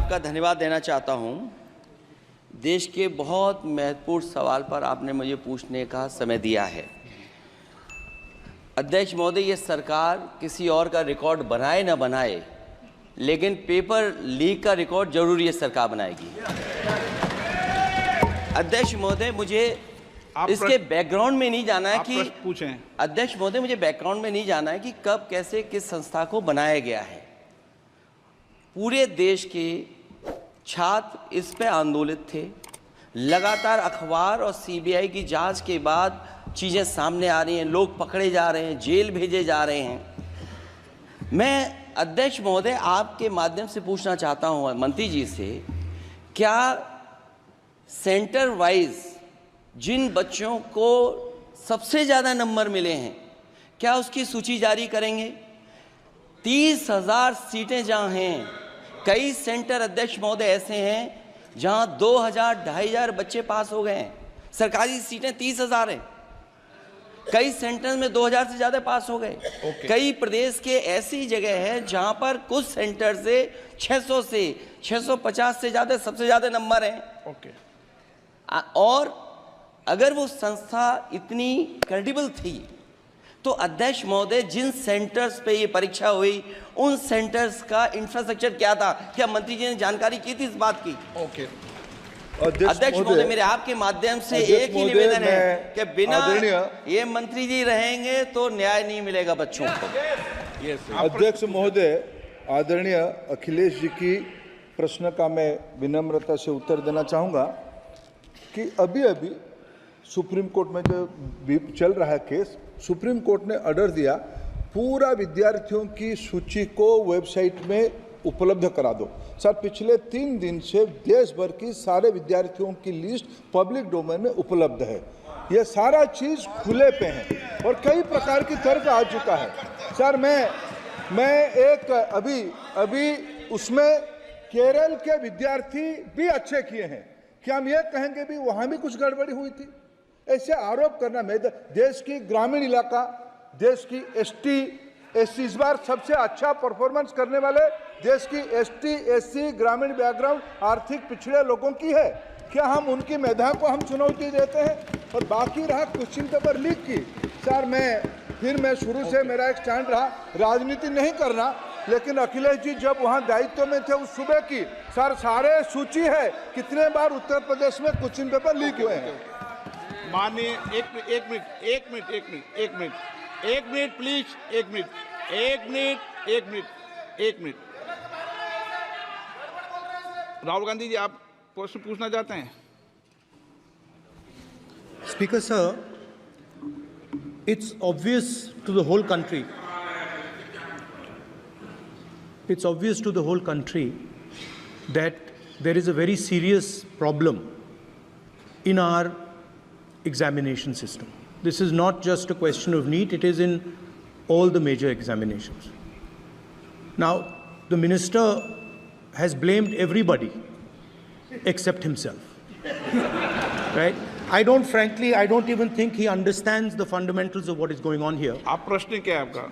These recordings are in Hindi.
आपका धन्यवाद देना चाहता हूं। देश के बहुत महत्वपूर्ण सवाल पर आपने मुझे पूछने का समय दिया है। अध्यक्ष महोदय, ये सरकार किसी और का रिकॉर्ड बनाए न बनाए, लेकिन पेपर लीक का रिकॉर्ड जरूर ये सरकार बनाएगी। अध्यक्ष महोदय, मुझे इसके बैकग्राउंड में नहीं जाना है कि पूछें। अध्यक्ष महोदय, मुझे बैकग्राउंड में नहीं जाना है कि कब, कैसे, किस संस्था को बनाया गया है। पूरे देश के छात्र इस पे आंदोलित थे। लगातार अखबार और सीबीआई की जांच के बाद चीज़ें सामने आ रही हैं, लोग पकड़े जा रहे हैं, जेल भेजे जा रहे हैं। मैं अध्यक्ष महोदय आपके माध्यम से पूछना चाहता हूं मंत्री जी से, क्या सेंटर वाइज जिन बच्चों को सबसे ज़्यादा नंबर मिले हैं, क्या उसकी सूची जारी करेंगे? 30,000 सीटें जहाँ हैं, कई सेंटर अध्यक्ष महोदय ऐसे हैं जहाँ 2,000, 2,500 बच्चे पास हो गए हैं। सरकारी सीटें 30,000 हैं। कई सेंटर में 2,000 से ज़्यादा पास हो गए। कई प्रदेश के ऐसी जगह है जहाँ पर कुछ सेंटर से 600 से 650 से ज़्यादा सबसे ज़्यादा नंबर हैं। और अगर वो संस्था इतनी क्रेडिबल थी तो अध्यक्ष महोदय, जिन सेंटर्स पे ये परीक्षा हुई उन सेंटर्स का इंफ्रास्ट्रक्चर क्या था? क्या मंत्री जी ने जानकारी की थी इस बात की? अध्यक्ष महोदय, मेरे आपके माध्यम से एक ही निवेदन है कि बिना ये मंत्री जी रहेंगे तो न्याय नहीं मिलेगा बच्चों को। अध्यक्ष महोदय, आदरणीय अखिलेश जी की प्रश्न का मैं विनम्रता से उत्तर देना चाहूँगा कि अभी अभी सुप्रीम कोर्ट में जो चल रहा है केस, सुप्रीम कोर्ट ने ऑर्डर दिया पूरा विद्यार्थियों की सूची को वेबसाइट में उपलब्ध करा दो। सर, पिछले 3 दिन से देश भर की सारे विद्यार्थियों की लिस्ट पब्लिक डोमेन में उपलब्ध है। ये सारा चीज़ खुले पे है और कई प्रकार की तर्क आ चुका है। सर, मैं एक अभी उसमें केरल के विद्यार्थी भी अच्छे किए हैं। क्या हम ये कहेंगे भी वहाँ भी कुछ गड़बड़ी हुई थी? ऐसे आरोप करना, मैं देश की ग्रामीण इलाका, देश की एसटी एससी इस बार सबसे अच्छा परफॉर्मेंस करने वाले देश की एसटी एससी ग्रामीण बैकग्राउंड आर्थिक पिछड़े लोगों की है। क्या हम उनकी मेधा को हम चुनौती देते हैं? और बाकी रहा क्वेश्चन पेपर लीक की, सर मैं शुरू से मेरा एक स्टैंड रहा, राजनीति नहीं करना, लेकिन अखिलेश जी जब वहाँ दायित्व में थे उस सुबह की सर सारे सूची है कितने बार उत्तर प्रदेश में क्वेश्चन पेपर लीक हुए हैं। माननीय एक मिनट प्लीज, एक मिनट। राहुल गांधी जी, आप प्रश्न पूछना चाहते हैं? Speaker sir, it's obvious to the whole country. It's obvious to the whole country that there is a very serious problem in our examination system. This is not just a question of NEET, it is in all the major examinations. Now, the minister has blamed everybody except himself, right? I don't even think he understands the fundamentals of what is going on here. आप प्रश्न क्या है आपका?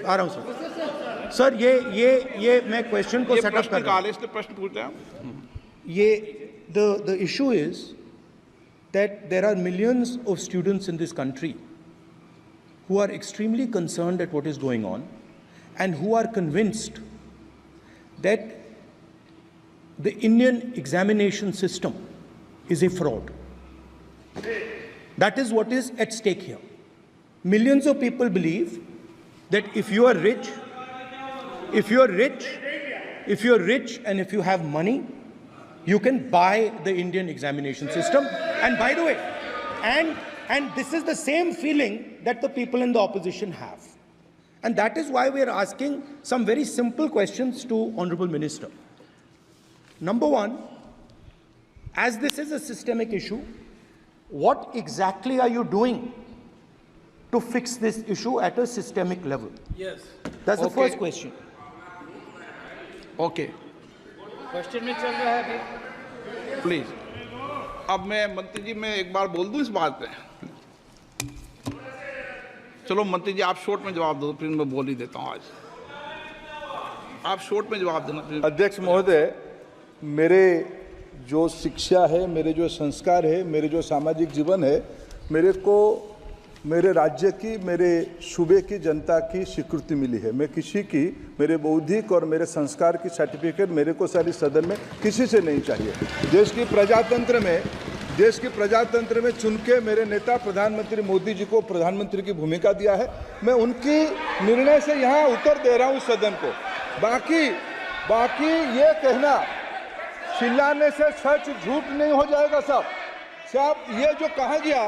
आ रहा हूँ सर। ये मैं क्वेश्चन को सेटअप कर रहा हूँ। इसलिए प्रश्न पूछते हैं। ये the issue is that there are millions of students in this country who are extremely concerned at what is going on and who are convinced that the Indian examination system is a fraud. That is what is at stake here. Millions of people believe that if you are rich and if you have money, you can buy the Indian examination system. And by the way, and this is the same feeling that the people in the opposition have. And that is why we are asking some very simple questions to Honorable Minister. Number one, as this is a systemic issue, what exactly are you doing to fix this issue at a systemic level? Yes. That's the first question. Okay, question में चल रहा है अभी। प्लीज। अब मैं मंत्री जी, मैं एक बार बोल दूं इस बात पे? चलो मंत्री जी, आप शॉर्ट में जवाब दो, फिर मैं बोल ही देता हूं। आज आप शॉर्ट में जवाब देना। अध्यक्ष महोदय, मेरे जो शिक्षा है, मेरे जो संस्कार है, मेरे जो सामाजिक जीवन है, मेरे को मेरे राज्य की, मेरे सूबे की जनता की स्वीकृति मिली है। मैं किसी की, मेरे बौद्धिक और मेरे संस्कार की सर्टिफिकेट मेरे को सारी सदन में किसी से नहीं चाहिए। देश की प्रजातंत्र में चुन के मेरे नेता प्रधानमंत्री मोदी जी को प्रधानमंत्री की भूमिका दिया है। मैं उनकी निर्णय से यहाँ उत्तर दे रहा हूँ सदन को। बाकी ये कहना चिल्लाने से सच झूठ नहीं हो जाएगा साहब। ये जो कहा गया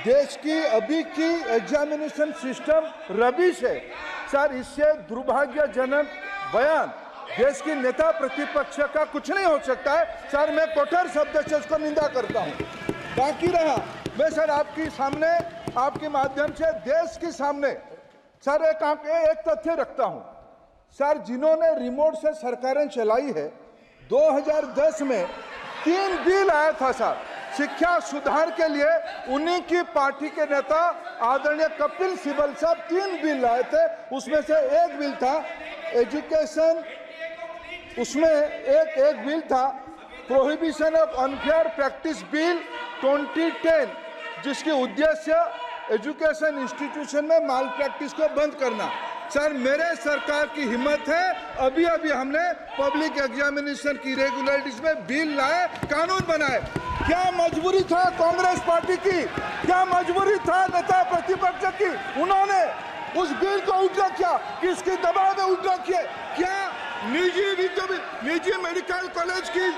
देश की अभी की एग्जामिनेशन सिस्टम रबिश है सर, इससे दुर्भाग्यजनक बयान देश की नेता प्रतिपक्ष का कुछ नहीं हो सकता है सर। मैं कठोर शब्द से उसको निंदा करता हूं। बाकी रहा, मैं सर आपके सामने, आपके माध्यम से देश के सामने सर एक तथ्य रखता हूं सर। जिन्होंने रिमोट से सरकारें चलाई है, 2010 में 3 बिल आया था सर शिक्षा सुधार के लिए। उन्हीं की पार्टी के नेता आदरणीय कपिल सिब्बल साहब 3 बिल लाए थे। उसमें से एक बिल था एजुकेशन, उसमें एक बिल था prohibition of unfair practice bill 2010, जिसकी उद्देश्य एजुकेशन इंस्टीट्यूशन में माल प्रैक्टिस को बंद करना। सर मेरे सरकार की हिम्मत है, अभी हमने पब्लिक एग्जामिनेशन की रेगुलरिटीज में बिल लाए, कानून बनाए। क्या मजबूरी था कांग्रेस पार्टी की, क्या मजबूरी था नेता प्रतिपक्ष की? उन्होंने उस बिल को उल्टा किया, किसके दबाव में उल्टा किया? क्या निजी मेडिकल कॉलेज की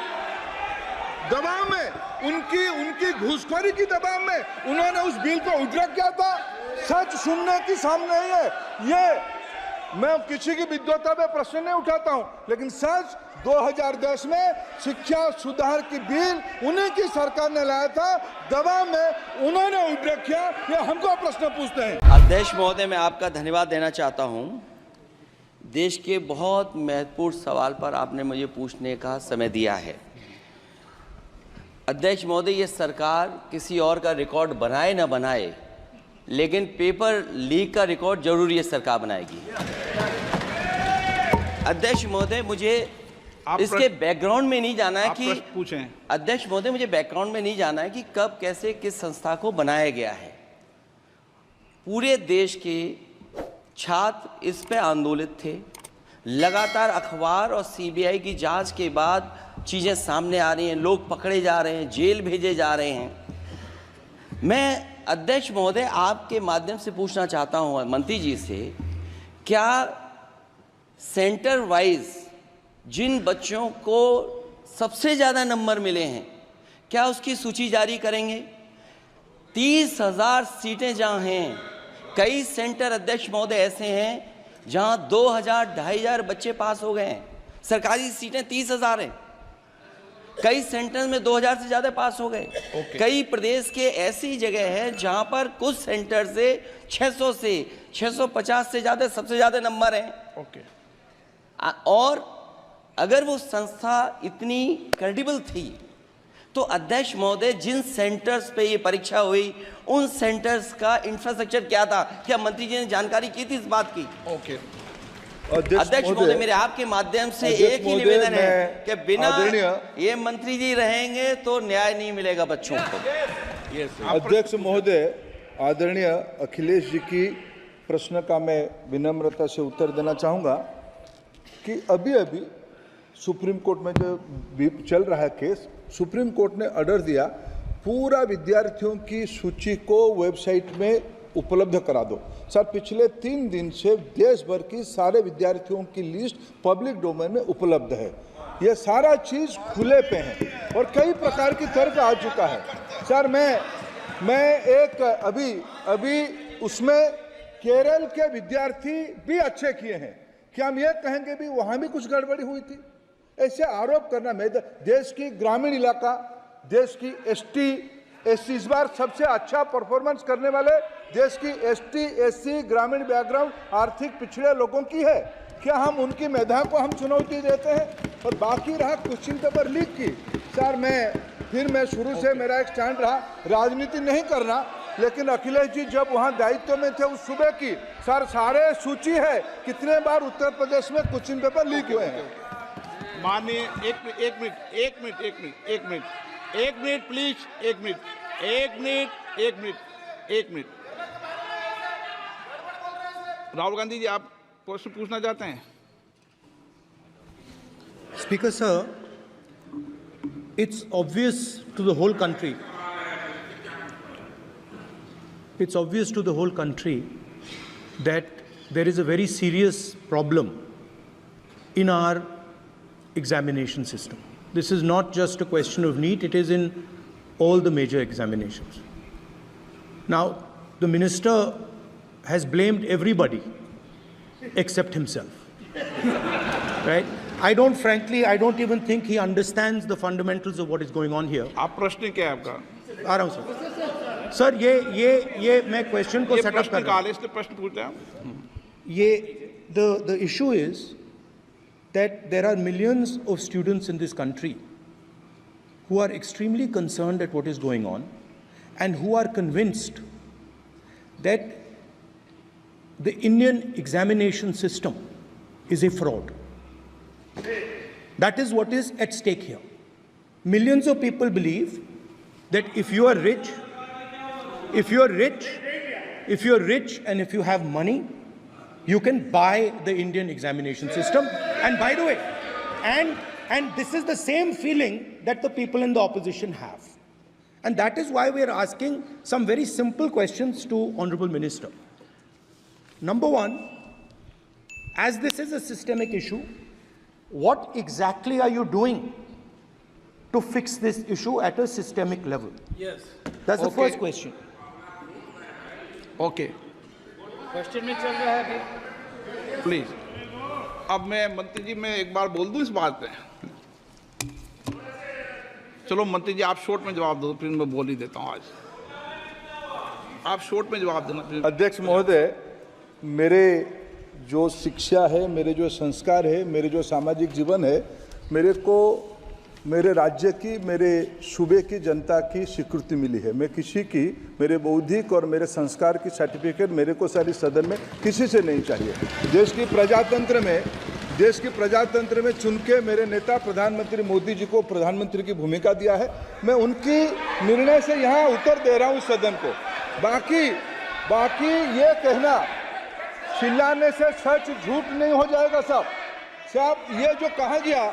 दबाव में, उनकी घूसखोरी की दबाव में उन्होंने उस बिल को उल्टा किया था? सच सुनने की सामने है ये। मैं किसी की विद्वता पे प्रश्न नहीं उठाता हूं, लेकिन सच 2010 में शिक्षा सुधार की बिल उन्हीं की सरकार ने लाया था, दबाव में उन्होंने उल्टा किया। ये हमको प्रश्न पूछते हैं। अध्यक्ष महोदय, मैं आपका धन्यवाद देना चाहता हूं। देश के बहुत महत्वपूर्ण सवाल पर आपने मुझे पूछने का समय दिया है। अध्यक्ष महोदय, ये सरकार किसी और का रिकॉर्ड बनाए ना बनाए, लेकिन पेपर लीक का रिकॉर्ड जरूर ये सरकार बनाएगी। अध्यक्ष महोदय, मुझे इसके बैकग्राउंड में नहीं जाना है कि पूछें। अध्यक्ष महोदय, मुझे बैकग्राउंड में नहीं जाना है कि कब कैसे किस संस्था को बनाया गया है। पूरे देश के छात्र इस पे आंदोलित थे। लगातार अखबार और सीबीआई की जांच के बाद चीज़ें सामने आ रही हैं, लोग पकड़े जा रहे हैं, जेल भेजे जा रहे हैं। मैं अध्यक्ष महोदय आपके माध्यम से पूछना चाहता हूं मंत्री जी से, क्या सेंटर वाइज जिन बच्चों को सबसे ज़्यादा नंबर मिले हैं, क्या उसकी सूची जारी करेंगे? 30,000 सीटें जहाँ हैं, कई सेंटर अध्यक्ष महोदय ऐसे हैं जहाँ 2,000-2,500 बच्चे पास हो गए हैं। सरकारी सीटें 30,000 हैं, कई सेंटर में 2,000 से ज़्यादा पास हो गए। कई प्रदेश के ऐसी जगह है जहाँ पर कुछ सेंटर से 600 से 650 से ज़्यादा सबसे ज़्यादा नंबर हैं। और अगर वो संस्था इतनी क्रेडिबल थी तो अध्यक्ष महोदय जिन सेंटर्स पे ये परीक्षा हुई उन सेंटर्स का इंफ्रास्ट्रक्चर क्या था? क्या मंत्री जी ने जानकारी की थी इस बात की? अध्यक्ष महोदय, मेरे आपके माध्यम से एक ही निवेदन है कि बिना ये मंत्री जी रहेंगे तो न्याय नहीं मिलेगा बच्चों को। अध्यक्ष महोदय, आदरणीय अखिलेश जी की प्रश्न का मैं विनम्रता से उत्तर देना चाहूँगा कि अभी सुप्रीम कोर्ट में जो चल रहा है केस, सुप्रीम कोर्ट ने ऑर्डर दिया पूरा विद्यार्थियों की सूची को वेबसाइट में उपलब्ध करा दो। सर पिछले 3 दिन से देश भर की सारे विद्यार्थियों की लिस्ट पब्लिक डोमेन में उपलब्ध है। ये सारा चीज़ खुले पे है और कई प्रकार की तर्क आ चुका है। सर मैं एक अभी उसमें केरल के विद्यार्थी भी अच्छे किए हैं, क्या हम ये कहेंगे भी वहाँ भी कुछ गड़बड़ी हुई थी? ऐसे आरोप करना, मैं देश की ग्रामीण इलाका, देश की एसटी इस बार सबसे अच्छा परफॉर्मेंस करने वाले देश की एसटी ग्रामीण बैकग्राउंड आर्थिक पिछड़े लोगों की है। क्या हम उनकी मेधा को हम चुनौती देते हैं? और बाकी रहा क्वेश्चन पेपर लीक की, सर मैं शुरू से मेरा एक स्टैंड रहा राजनीति नहीं करना, लेकिन अखिलेश जी जब वहाँ दायित्व में थे उस सूबे की, सर सारे सूची है कितने बार उत्तर प्रदेश में क्वेश्चन पेपर लीक हुए हैं। माननीय एक मिनट प्लीज, एक मिनट। राहुल गांधी जी, आप प्रश्न पूछना चाहते हैं? Speaker sir, it's obvious to the whole country. It's obvious to the whole country that there is a very serious problem in our examination system. This is not just a question of NEET, it is in all the major examinations. Now, the minister has blamed everybody except himself. Right? I don't even think he understands the fundamentals of what is going on here. आप प्रश्न क्या है आपका? आ रहा हूं सर। ये मैं क्वेश्चन को ये सेटअप कर प्रश्न रहा काल हूं। है, इसलिए प्रश्न पूछते हैं आप। The issue is that there are millions of students in this country who are extremely concerned at what is going on and who are convinced that the Indian examination system is a fraud. That is what is at stake here. Millions of people believe that if you are rich and if you have money, you can buy the Indian examination system. And by the way, and this is the same feeling that the people in the opposition have. And that is why we are asking some very simple questions to Honorable Minister. Number one, as this is a systemic issue, what exactly are you doing to fix this issue at a systemic level? Yes. That's the Okay. first question. Okay, question में चल रहा है अभी। प्लीज। अब मैं मंत्री जी, मैं एक बार बोल दूं इस बात पे? चलो मंत्री जी, आप शॉर्ट में जवाब दो, फिर मैं बोल ही देता हूं। आज आप शॉर्ट में जवाब देना फिर। अध्यक्ष महोदय, मेरे जो शिक्षा है, मेरे जो संस्कार है, मेरे जो सामाजिक जीवन है, मेरे को मेरे राज्य की, मेरे सूबे की जनता की स्वीकृति मिली है। मैं किसी की, मेरे बौद्धिक और मेरे संस्कार की सर्टिफिकेट मेरे को सारी सदन में किसी से नहीं चाहिए। देश की प्रजातंत्र में चुन के मेरे नेता प्रधानमंत्री मोदी जी को प्रधानमंत्री की भूमिका दिया है। मैं उनकी निर्णय से यहाँ उत्तर दे रहा हूँ सदन को। बाकी ये कहना, चिल्लाने से सच झूठ नहीं हो जाएगा साहब। ये जो कहा गया,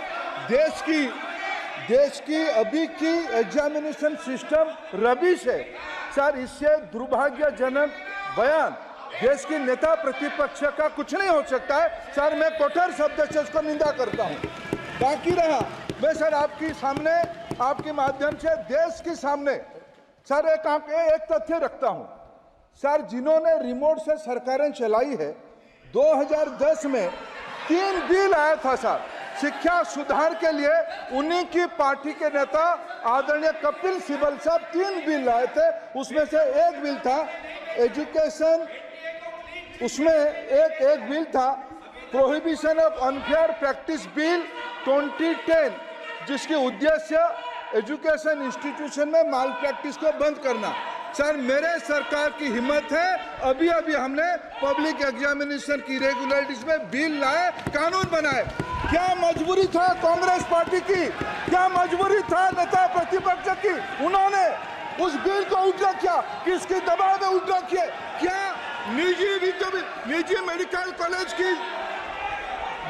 देश की अभी की एग्जामिनेशन सिस्टम रबिश है सर, इससे दुर्भाग्यजनक बयान देश की नेता प्रतिपक्ष का कुछ नहीं हो सकता है सर। मैं कठोर शब्द से इसको निंदा करता हूं। बाकी रहा, मैं सर आपके सामने, आपके माध्यम से देश के सामने सर एक तथ्य रखता हूं सर। जिन्होंने रिमोट से सरकारें चलाई है, 2010 में 3 बिल आया था सर शिक्षा सुधार के लिए। उन्हीं की पार्टी के नेता आदरणीय कपिल सिब्बल साहब 3 बिल लाए थे। उसमें से एक बिल था एजुकेशन, उसमें एक बिल था prohibition of unfair practice bill 2010, जिसकी उद्देश्य एजुकेशन इंस्टीट्यूशन में माल प्रैक्टिस को बंद करना। सर, मेरे सरकार की हिम्मत है, अभी हमने पब्लिक एग्जामिनेशन की रेगुलरिटीज में बिल लाए, कानून बनाए। क्या मजबूरी था कांग्रेस पार्टी की, क्या मजबूरी था नेता प्रतिपक्ष की? उन्होंने उस बिल को उल्टा किया, किसके दबाव में उल्टा किया? क्या निजी मेडिकल कॉलेज की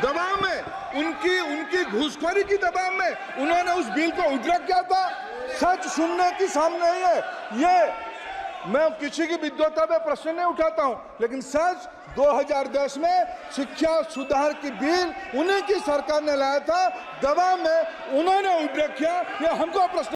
दबाव में, उनकी घूसखोरी की दबाव में उन्होंने उस बिल को उल्टा किया था? सच सुनने की सामने ही है ये। मैं किसी की विद्वता पे प्रश्न नहीं उठाता हूं, लेकिन सच 2010 में शिक्षा सुधार की बिल उन्हीं की सरकार ने लाया था, दबाव में उन्होंने उल्टा किया। ये हमको प्रश्न